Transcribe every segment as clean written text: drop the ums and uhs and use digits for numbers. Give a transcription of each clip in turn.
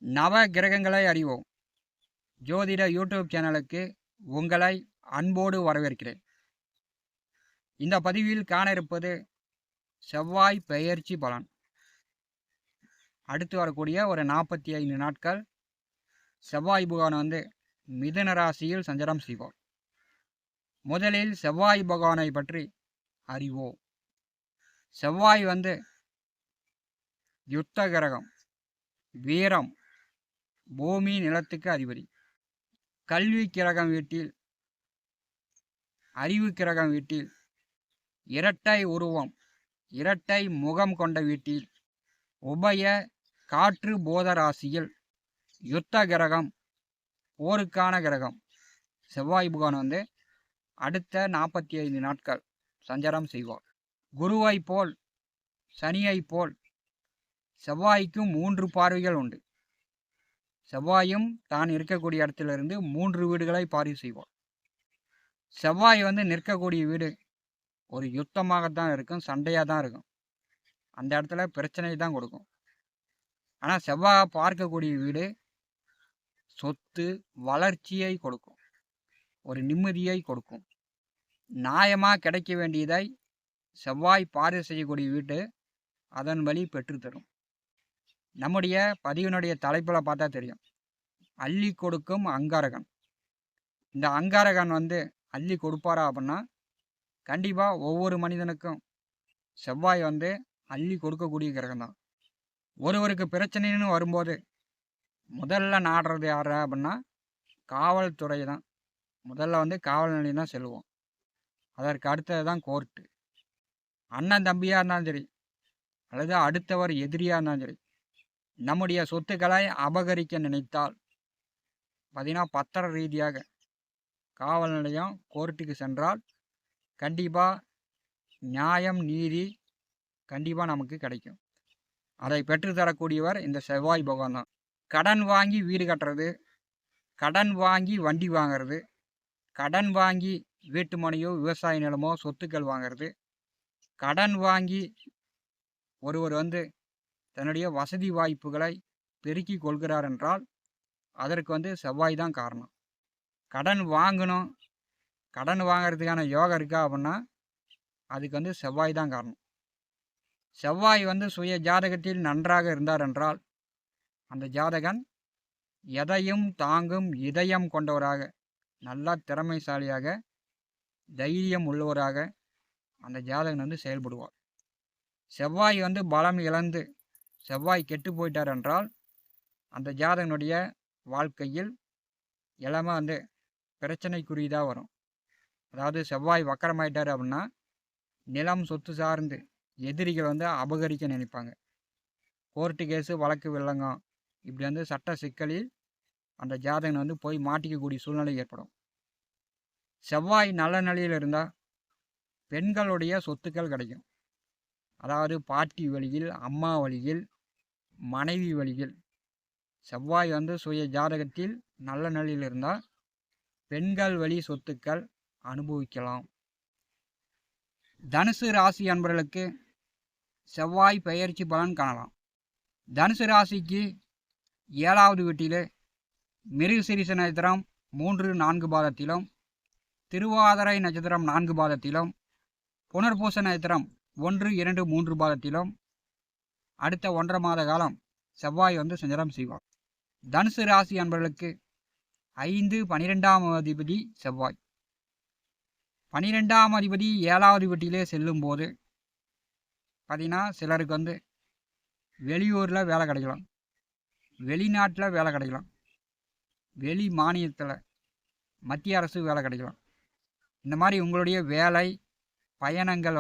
நவ கிரகங்களை அறிவோம் ஜோதிட யூடியூப் சேனலுக்கு உங்களை அன்போடு வரவேற்கிறேன். இந்த பதிவில் காண இருப்பது செவ்வாய் பெயர்ச்சி பலன். அடுத்து வரக்கூடிய ஒரு 45 நாட்கள் செவ்வாய் பகவான் மிதுன ராசியில் சஞ்சாரம் செய்வார். முதலில் செவ்வாய் பகவானை பற்றி அறிவோம். செவ்வாய் யுத்த கிரகம், வீரம், பூமி நிலத்துக்கு அதிபதி. கல்வி கிரகம் வீட்டில், அறிவு கிரகம் வீட்டில், இரட்டை உருவம், இரட்டை முகம் கொண்ட வீட்டில், உபய காற்று போத ராசியில் யுத்த கிரகம், போருக்கான கிரகம் செவ்வாய் பகவான் அடுத்த 45 நாட்கள் சஞ்சாரம் செய்வார். குருவை போல் சனியை போல் செவ்வாய்க்கும் 3 பார்வைகள் உண்டு. செவ்வாயும் தான் இருக்கக்கூடிய இடத்திலிருந்து 3 வீடுகளை பார்வை செய்வார். செவ்வாய் நிற்கக்கூடிய வீடு ஒரு யுத்தமாகத்தான் இருக்கும், சண்டையாக தான் இருக்கும். அந்த இடத்துல பிரச்சனை தான் கொடுக்கும். ஆனால் செவ்வாய் பார்க்கக்கூடிய வீடு சொத்து, வளர்ச்சியை கொடுக்கும், ஒரு நிம்மதியை கொடுக்கும். நியாயமாக கிடைக்க வேண்டியதை செவ்வாய் பார்வை செய்யக்கூடிய வீடு அதன் வழி பெற்றுத்தரும். நம்முடைய பதிவினுடைய தலைப்பில் பார்த்தா தெரியும், அள்ளி கொடுக்கும் அங்காரகன். இந்த அங்காரகன் அள்ளி கொடுப்பாரா அப்படின்னா கண்டிப்பாக ஒவ்வொரு மனிதனுக்கும் செவ்வாய் அள்ளி கொடுக்கக்கூடிய கிரகம் தான். ஒருவருக்கு பிரச்சனைன்னு வரும்போது முதல்ல நாடுறது யார் அப்படின்னா காவல்துறை தான். முதல்ல காவல் நிலையம் தான் செல்வோம். அதற்கு அடுத்தது தான் கோர்ட்டு. அண்ணன் தம்பியாக இருந்தாலும் சரி, அல்லது அடுத்தவர் எதிரியாக இருந்தாலும் சரி, நம்முடைய சொத்துக்களை அபகரிக்க நினைத்தால் பார்த்தீங்கன்னா பத்திர ரீதியாக காவல் நிலையம், கோர்ட்டுக்கு சென்றால் கண்டிப்பாக நியாயம், நீதி கண்டிப்பாக நமக்கு கிடைக்கும். அதை பெற்றுத்தரக்கூடியவர் இந்த செவ்வாய் பகவான் தான். கடன் வாங்கி வீடு கட்டுறது, கடன் வாங்கி வண்டி வாங்கிறது, கடன் வாங்கி வீட்டு மனையோ விவசாய நிலமோ சொத்துக்கள் வாங்கிறது, கடன் வாங்கி ஒருவர் தன்னுடைய வசதி வாய்ப்புகளை பெருக்கி கொள்கிறார் என்றால் அதற்கு செவ்வாய் தான் காரணம். கடன் வாங்கணும், கடன் வாங்கிறதுக்கான யோகம் இருக்கா அப்படின்னா அதுக்கு செவ்வாய் தான் காரணம். செவ்வாய் சுய ஜாதகத்தில் நன்றாக இருந்தார் என்றால் அந்த ஜாதகன் எதையும் தாங்கும் இதயம் கொண்டவராக, நல்லா திறமைசாலியாக, தைரியம் உள்ளவராக அந்த ஜாதகன் செயல்படுவார். செவ்வாய் பலம் இழந்து செவ்வாய் கெட்டு போயிட்டார் என்றால் அந்த ஜாதகனுடைய வாழ்க்கையில் எல்லாமே பிரச்சனைக்குரியதாக வரும். அதாவது செவ்வாய் வக்கரமாயிட்டார் அப்படின்னா நிலம், சொத்து சார்ந்து எதிரிகள் அபகரிக்க நினைப்பாங்க. கோர்ட்டு கேஸு, வழக்கு வில்லங்கம், இப்படி சட்ட சிக்கலில் அந்த ஜாதகன் போய் மாட்டிக்கக்கூடிய சூழ்நிலை ஏற்படும். செவ்வாய் நல்ல நிலையில் இருந்தால் பெண்களுடைய சொத்துக்கள் கிடைக்கும். அதாவது பாட்டி வழியில், அம்மா வழியில், மனைவி வழியில் செவ்வாய் சுய ஜாதகத்தில் நல்ல நிலையில் இருந்தால் பெண்கள் வழி சொத்துக்கள் அனுபவிக்கலாம். தனுசு ராசி அன்பர்களுக்கு செவ்வாய் பெயர்ச்சி பலன் காணலாம். தனுசு ராசிக்கு 7வது வீட்டிலே மிருகசீரிஷ நட்சத்திரம் 3-4 பாதத்திலும், திருவாதிரை நட்சத்திரம் 4 பாதத்திலும், புனர்பூச நட்சத்திரம் 1-2-3 பாதத்திலும் அடுத்த 1.5 மாத காலம் செவ்வாய் சஞ்சாரம் செய்வார். தனுசு ராசி அன்பர்களுக்கு 5-12ஆம் அதிபதி செவ்வாய். 12ஆம் அதிபதி 7வது வீட்டிலே செல்லும் போது பார்த்தீங்கன்னா சிலருக்கு வெளியூரில் வேலை கிடைக்கலாம், வெளிநாட்டில் வேலை கிடைக்கலாம், வெளி மாநிலத்தில் மத்திய அரசு வேலை கிடைக்கலாம். இந்த மாதிரி உங்களுடைய வேலை பயணங்கள்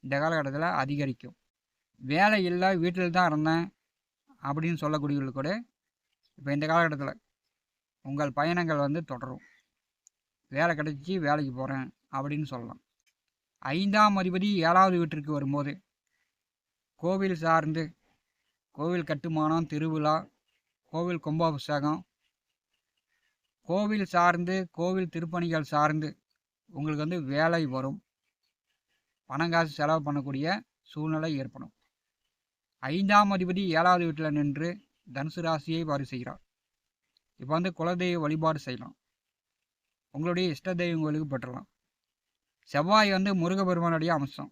இந்த காலகட்டத்தில் அதிகரிக்கும். வேலை இல்லை, வீட்டில் தான் இருந்தேன் அப்படின்னு சொல்லக்கூடியவர்கள் கூட இப்போ இந்த காலகட்டத்தில் உங்கள் பயணங்கள் தொடரும். வேலை கிடைச்சி வேலைக்கு போகிறேன் அப்படின்னு சொல்லலாம். 5ஆம் அதிபதி 7வது வீட்டிற்கு வரும்போது கோவில் சார்ந்து, கோவில் கட்டுமானம், திருவிழா, கோவில் கும்பாபிஷேகம், கோவில் சார்ந்து, கோவில் திருப்பணிகள் சார்ந்து உங்களுக்கு வேலை வரும். பணங்காசு செலவு பண்ணக்கூடிய சூழ்நிலை ஏற்படும். 5ஆம் அதிபதி 7வது வீட்டில் நின்று தனுசு ராசியை பாரி செய்கிறார். இப்போ வந்து குலதெய்வ வழிபாடு செய்யலாம். உங்களுடைய இஷ்ட தெய்வங்களுக்கு பெற்றலாம். செவ்வாய் வந்து முருகபெருமானுடைய அம்சம்.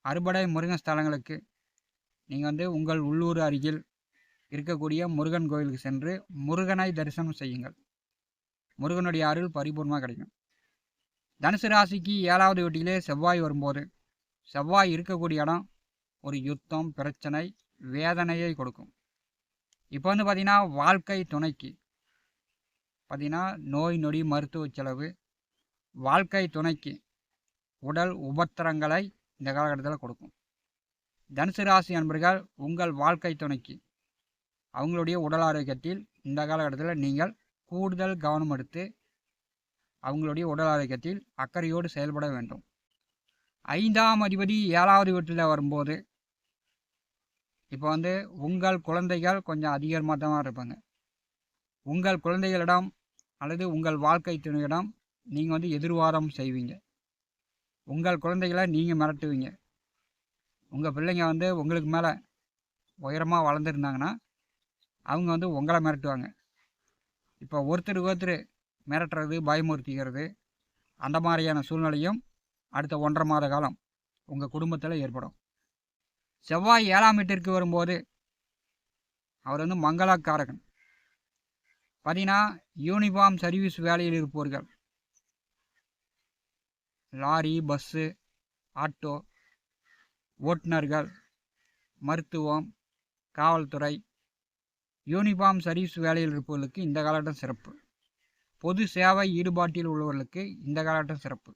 அறுபடை முருகன் ஸ்தலங்களுக்கு நீங்கள் வந்து உங்கள் உள்ளூர் அருகில் இருக்கக்கூடிய முருகன் கோயிலுக்கு சென்று முருகனை தரிசனம் செய்யுங்கள். முருகனுடைய அருள் பரிபூர்ணமாக கிடைக்கும். தனுசு ராசிக்கு 7வது வீட்டிலே செவ்வாய் வரும்போது செவ்வாய் இருக்கக்கூடிய இடம் ஒரு யுத்தம், பிரச்சனை, வேதனையை கொடுக்கும். இப்போ வந்து பார்த்திங்கன்னா வாழ்க்கை துணைக்கு பார்த்திங்கன்னா நோய் நொடி மருத்துவ செலவு, வாழ்க்கை துணைக்கு உடல் உபத்திரங்களை இந்த காலகட்டத்தில் கொடுக்கும். தனுசு ராசி அன்பர்கள் உங்கள் வாழ்க்கை துணைக்கு அவங்களுடைய உடல் ஆரோக்கியத்தில் இந்த காலகட்டத்தில் நீங்கள் கூடுதல் கவனம் எடுத்து அவங்களுடைய உடல் ஆரோக்கியத்தில் அக்கறையோடு செயல்பட வேண்டும். 5ஆம் அதிபதி 7வது வீட்டில் வரும்போது இப்போ வந்து உங்கள் குழந்தைகள் கொஞ்சம் அதிகமாக தான் இருப்பாங்க. உங்கள் குழந்தைகளிடம் அல்லது உங்கள் வாழ்க்கை துணையிடம் நீங்கள் வந்து எதிர்வாதம் செய்வீங்க. உங்கள் குழந்தைகளை நீங்கள் மிரட்டுவீங்க. உங்கள் பிள்ளைங்க வந்து உங்களுக்கு மேலே உயரமாக வளர்ந்துருந்தாங்கன்னா அவங்க வந்து உங்களை மிரட்டுவாங்க. இப்போ ஒருத்தருக்கு ஒருத்தர் மிரட்டுறது, பயமுறுத்திக்கிறது, அந்த மாதிரியான சூழ்நிலையும் அடுத்த 1.5 மாத காலம் உங்கள் குடும்பத்தில் ஏற்படும். செவ்வாய் 7ஆம் வீட்டிற்கு வரும்போது அவர் வந்து மங்களாக்காரகன். பார்த்தீங்கன்னா யூனிஃபார்ம் சர்வீஸ் வேலையில் இருப்பவர்கள், லாரி, பஸ்ஸு, ஆட்டோ ஓட்டுநர்கள், மருத்துவம், காவல்துறை, யூனிஃபார்ம் சர்வீஸ் வேலையில் இருப்பவர்களுக்கு இந்த காலகட்டம் சிறப்பு. பொது சேவை ஈடுபாட்டில் உள்ளவர்களுக்கு இந்த காலகட்டம் சிறப்பு.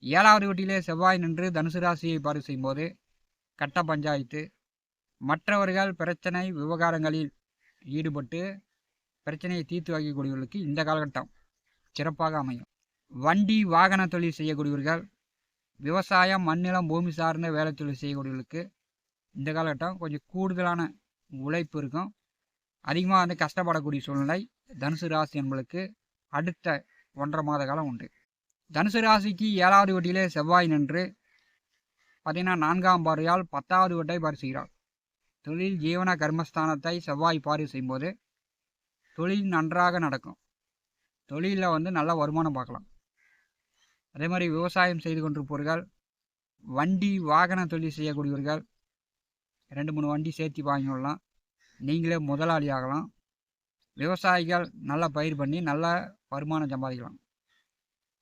7வது வீட்டிலே செவ்வாய் நின்று தனுசு ராசியை பாரி செய்யும்போது கட்ட பஞ்சாயத்து, மற்றவர்கள் பிரச்சனை விவகாரங்களில் ஈடுபட்டு பிரச்சனையை தீர்த்து வைக்கக்கூடியவர்களுக்கு இந்த காலகட்டம் சிறப்பாக அமையும். வண்டி வாகன தொழில் செய்யக்கூடியவர்கள், விவசாயம், மண்ணிலம், பூமி சார்ந்த வேலை தொழில் செய்யக்கூடியவர்களுக்கு இந்த காலகட்டம் கொஞ்சம் கூடுதலான உழைப்பு இருக்கும். அதிகமாக வந்து கஷ்டப்படக்கூடிய சூழ்நிலை தனுசு ராசி என்பதற்கு அடுத்த 1.5 மாத காலம் உண்டு. தனுசு ராசிக்கு 7வது வீட்டிலே செவ்வாய் நின்று பார்த்தீங்கன்னா 4ஆம் பார்வையால் 10வது வீட்டை பாரி செய்கிறார். தொழில் ஜீவன கர்மஸ்தானத்தை செவ்வாய் பாரி செய்யும்போது தொழில் நன்றாக நடக்கும். தொழிலில் வந்து நல்ல வருமானம் பார்க்கலாம். அதே மாதிரி விவசாயம் செய்து கொண்டிருப்பவர்கள், வண்டி வாகன தொழில் செய்யக்கூடியவர்கள் 2-3 வண்டி சேர்த்து வாங்கிடலாம். நீங்களே முதலாளி ஆகலாம். விவசாயிகள் நல்லா பயிர் பண்ணி நல்ல வருமானம் சம்பாதிக்கலாம்.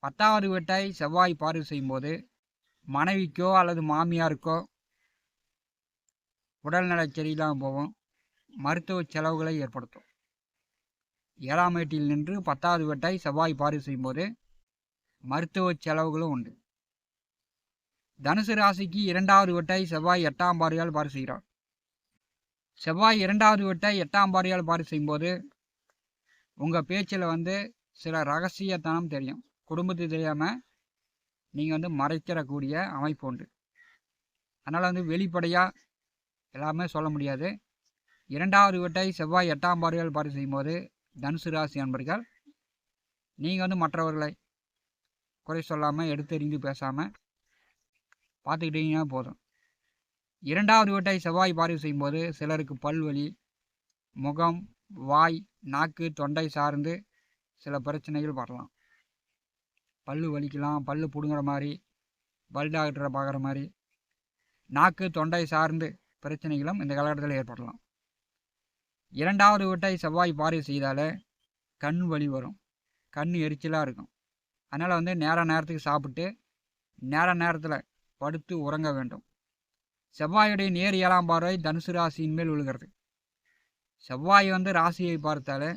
10வது வீட்டை செவ்வாய் பார்வை செய்யும்போது மனைவிக்கோ அல்லது மாமியாருக்கோ உடல்நலை சரியில்லாமல் போகும், மருத்துவ செலவுகளை ஏற்படுத்தும். 7ஆம் வீட்டில் நின்று 10வது வீட்டை செவ்வாய் பார்வை செய்யும்போது மருத்துவ செலவுகளும் உண்டு. தனுசு ராசிக்கு 2வது வீட்டை செவ்வாய் 8ஆம் பார்வையால் பாரி செய்கிறார். செவ்வாய் 2வது வீட்டை 8ஆம் பார்வையால் பாரி செய்யும்போது உங்கள் பேச்சில் வந்து சில ரகசியத்தனம் தெரியும். குடும்பத்துக்கு தெரியாமல் நீங்கள் வந்து மறைக்கிறக்கூடிய அமைப்பு உண்டு. அதனால் வந்து வெளிப்படையாக எல்லாமே சொல்ல முடியாது. 2வது வீட்டை செவ்வாய் 8ஆம் பார்வையால் பாரி செய்யும்போது தனுசு ராசி அன்பர்கள் நீங்கள் வந்து மற்றவர்களை குறை சொல்லாமல் எடுத்தெறிந்து பேசாமல் பார்த்துக்கிட்டீங்கன்னா போதும். 2வது வீட்டை செவ்வாய் பார்வை செய்யும்போது சிலருக்கு பல்வலி, முகம், வாய், நாக்கு, தொண்டை சார்ந்து சில பிரச்சனைகள் வரலாம். பல்லு வலிக்கலாம், பல்லு பிடுங்குற மாதிரி, பல் டாக்டரை பார்க்குற மாதிரி, நாக்கு தொண்டை சார்ந்து பிரச்சனைகளும் இந்த காலகட்டத்தில் ஏற்படலாம். 2வது வீட்டை செவ்வாய் பார்வை செய்தாலே கண் வலி வரும், கண் எரிச்சலாக இருக்கும். அதனால் வந்து நேரத்துக்கு சாப்பிட்டு நேரத்தில் படுத்து உறங்க வேண்டும். செவ்வாயுடைய நேர் 7ஆம் பார்வை தனுசு ராசியின் மேல் விழுகிறது. செவ்வாய் வந்து ராசியை பார்த்தாலே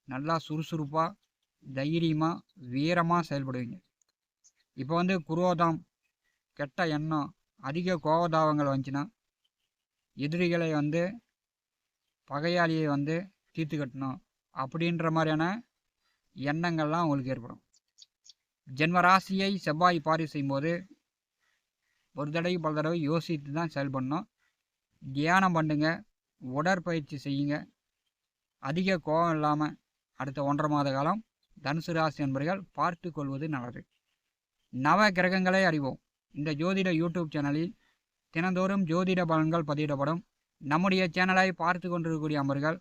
நல்லா சுறுசுறுப்பாக, தைரியமாக, வீரமாக செயல்படுவீங்க. இப்போ வந்து குரோதம், கெட்ட எண்ணம், அதிக கோபதாபங்கள் வந்துச்சுன்னா எதிரிகளை வந்து பகையாளியை வந்து தீர்த்து கட்டணும் அப்படின்ற மாதிரியான எண்ணங்கள்லாம் உங்களுக்கு ஏற்படும். ஜென்ம ராசியை செவ்வாய் பார்வை செய்யும்போது ஒரு தடவை பல தடவை யோசித்து தான் செயல்படணும். தியானம் பண்ணுங்க, உடற்பயிற்சி செய்யுங்க. அதிக கோபம் இல்லாமல் அடுத்த 1.5 மாத காலம் தனுசு ராசி என்பவர்கள் பார்த்து கொள்வது நல்லது. நவ கிரகங்களை அறிவோம். இந்த ஜோதிட யூடியூப் சேனலில் தினந்தோறும் ஜோதிட பலன்கள் பதிவிடப்படும். நம்முடைய சேனலை பார்த்து கொண்டிருக்கக்கூடிய அமர்கள்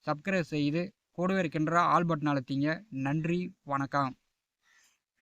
சப்ஸ்கிரைப் செய்து கூடவே இருக்கின்ற ஆல் பட்டன் அழுத்திங்க. நன்றி, வணக்கம்.